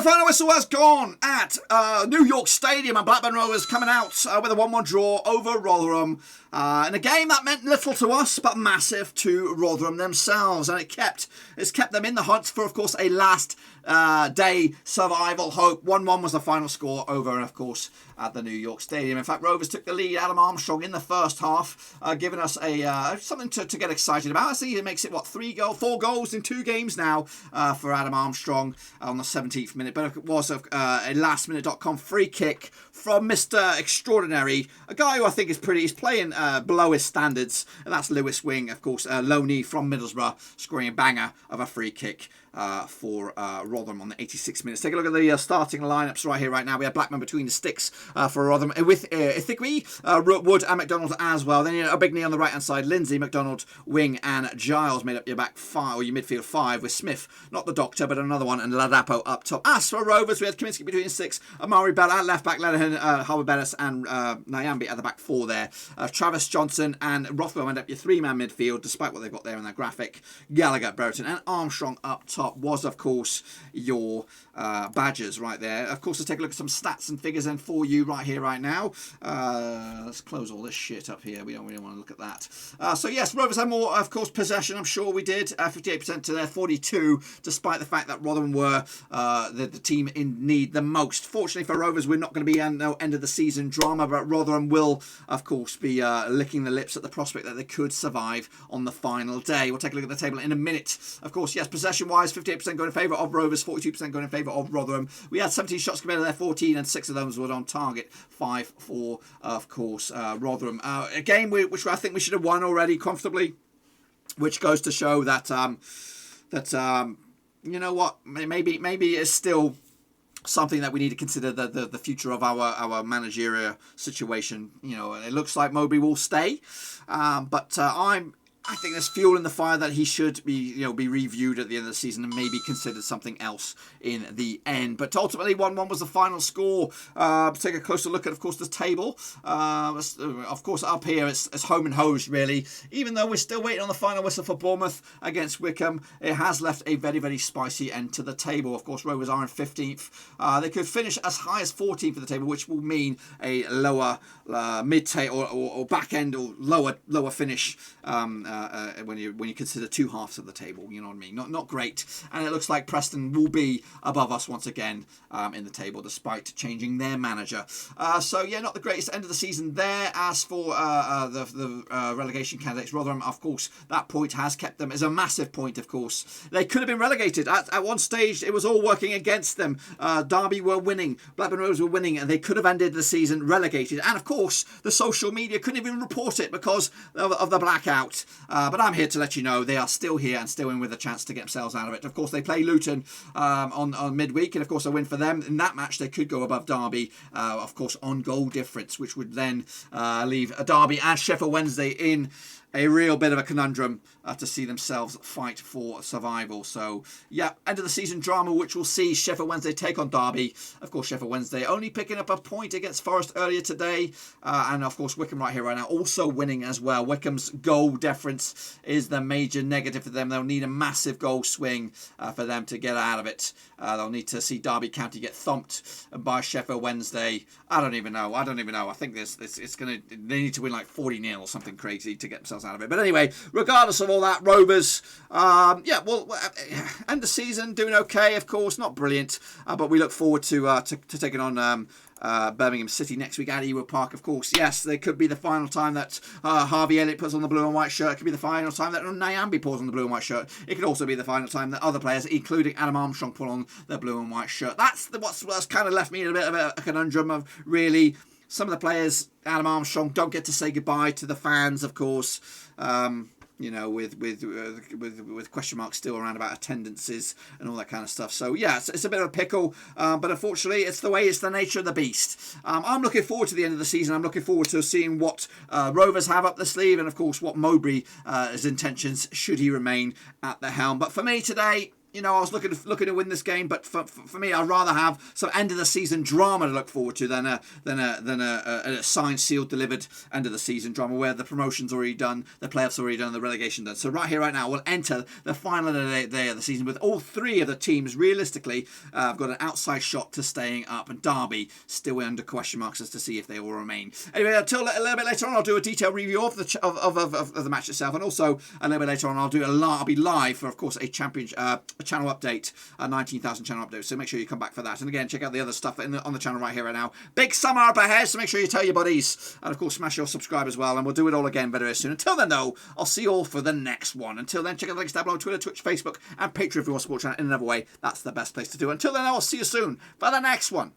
The final whistle has gone at New York Stadium, and Blackburn Rovers coming out with a 1-1 draw over Rotherham in a game that meant little to us but massive to Rotherham themselves, and it's kept them in the hunt for, of course, a last day survival hope. 1-1 was the final score over, and of course, at the New York Stadium. In fact, Rovers took the lead. Adam Armstrong in the first half, giving us a something to get excited about. I see it makes it 4 goals in 2 games now for Adam Armstrong on the 17th minute. But it was a lastminute.com free kick from Mr. Extraordinary, a guy who I think he's playing below his standards, and that's Lewis Wing, of course, loanee from Middlesbrough, scoring a banger of a free kick for Rotherham on the 86 minutes. Take a look at the starting lineups right here, right now. We have Blackman between the sticks for Rotherham with Ithigwe, Wood and McDonald as well. Then a big knee on the right hand side. Lindsay, McDonald, Wing and Giles made up your back 5, or your midfield 5, with Smith, not the doctor, but another one, and Ladapo up top. As for Rovers, we had Kaminsky between the 6, Amari Bell at left back, Lenihan, Harbour Bellis and Nyambi at the back 4 there. Travis Johnson and Rothwell end up your 3-man midfield, despite what they've got there in their graphic. Gallagher, Brereton and Armstrong up top was, of course, your Badgers right there. Of course, let's take a look at some stats and figures then for you right here, right now. Let's close all this shit up here. We don't really want to look at that. So yes, Rovers had more, of course, possession. I'm sure we did. 58% to their 42, despite the fact that Rotherham were the team in need the most. Fortunately for Rovers, we're not going to be no end of the season drama, but Rotherham will, of course, be licking the lips at the prospect that they could survive on the final day. We'll take a look at the table in a minute. Of course, yes, possession-wise, 58% going in favour of Rovers, 42% going in favour of Rotherham. We had 17 shots compared to their 14, and 6 of those were on target. 5 for, of course, Rotherham. A game which I think we should have won already comfortably, which goes to show that you know what, maybe it's still something that we need to consider the future of our managerial situation. You know, it looks like Mowbray will stay, but I think there's fuel in the fire that he should be reviewed at the end of the season and maybe considered something else in the end. But ultimately, 1-1 was the final score. Take a closer look at, of course, the table. Of course, up here, it's home and hosed, really. Even though we're still waiting on the final whistle for Bournemouth against Wickham, it has left a very, very spicy end to the table. Of course, Rovers are in 15th. They could finish as high as 14th for the table, which will mean a lower mid-table or back end or lower finish. When you consider 2 halves of the table, you know what I mean? Not great. And it looks like Preston will be above us once again in the table, despite changing their manager. So yeah, not the greatest end of the season there. As for the relegation candidates, Rotherham, of course, that point has kept them as a massive point. Of course, they could have been relegated at one stage. It was all working against them. Derby were winning, Blackburn Rovers were winning, and they could have ended the season relegated. And of course, the social media couldn't even report it because of the blackout. But I'm here to let you know they are still here and still in with a chance to get themselves out of it. Of course, they play Luton on midweek, and of course, a win for them. In that match, they could go above Derby, of course, on goal difference, which would then leave Derby and Sheffield Wednesday in a real bit of a conundrum to see themselves fight for survival. So, yeah, end of the season drama, which will see Sheffield Wednesday take on Derby. Of course, Sheffield Wednesday only picking up a point against Forest earlier today. And, of course, Wickham right here, right now, also winning as well. Wickham's goal difference is the major negative for them. They'll need a massive goal swing for them to get out of it. They'll need to see Derby County get thumped by Sheffield Wednesday. I don't even know. I think they need to win like 40-0 or something crazy to get themselves out of it. But anyway, regardless of all that, Rovers, end the season doing okay, of course, not brilliant, but we look forward to taking on Birmingham City next week at Ewood Park. Of course, yes, they could be the final time that Harvey Elliott puts on the blue and white shirt. It could be the final time that Nyambi pulls on the blue and white shirt. It could also be the final time that other players, including Adam Armstrong, pull on their blue and white shirt. That's what's kind of left me in a bit of a conundrum of really some of the players. Adam Armstrong don't get to say goodbye to the fans, of course. With question marks still around about attendances and all that kind of stuff. So yeah, it's a bit of a pickle, but unfortunately, it's the nature of the beast. I'm looking forward to the end of the season. I'm looking forward to seeing what Rovers have up the sleeve, and of course what Mowbray's intentions should he remain at the helm. But for me today, you know, I was looking to win this game, but for me, I'd rather have some end of the season drama to look forward to than a signed, sealed, delivered end of the season drama where the promotion's already done, the playoffs already done, the relegation done. So right here, right now, we'll enter the final day of the season with all three of the teams realistically have got an outside shot to staying up, and Derby still under question marks as to see if they will remain. Anyway, until a little bit later on, I'll do a detailed review of the match itself, and also a little bit later on, I'll be live for, of course, a channel update, a 19,000 channel update, so make sure you come back for that. And again, check out the other stuff on the channel right here, right now. Big summer up ahead, so make sure you tell your buddies, and of course smash your subscribe as well, and we'll do it all again very, very soon. Until then though, I'll see you all for the next one. Until then, check out the links down below: Twitter, Twitch, Facebook, and Patreon if you want to support channel in another way. That's the best place to do. Until then, I'll see you soon for the next one.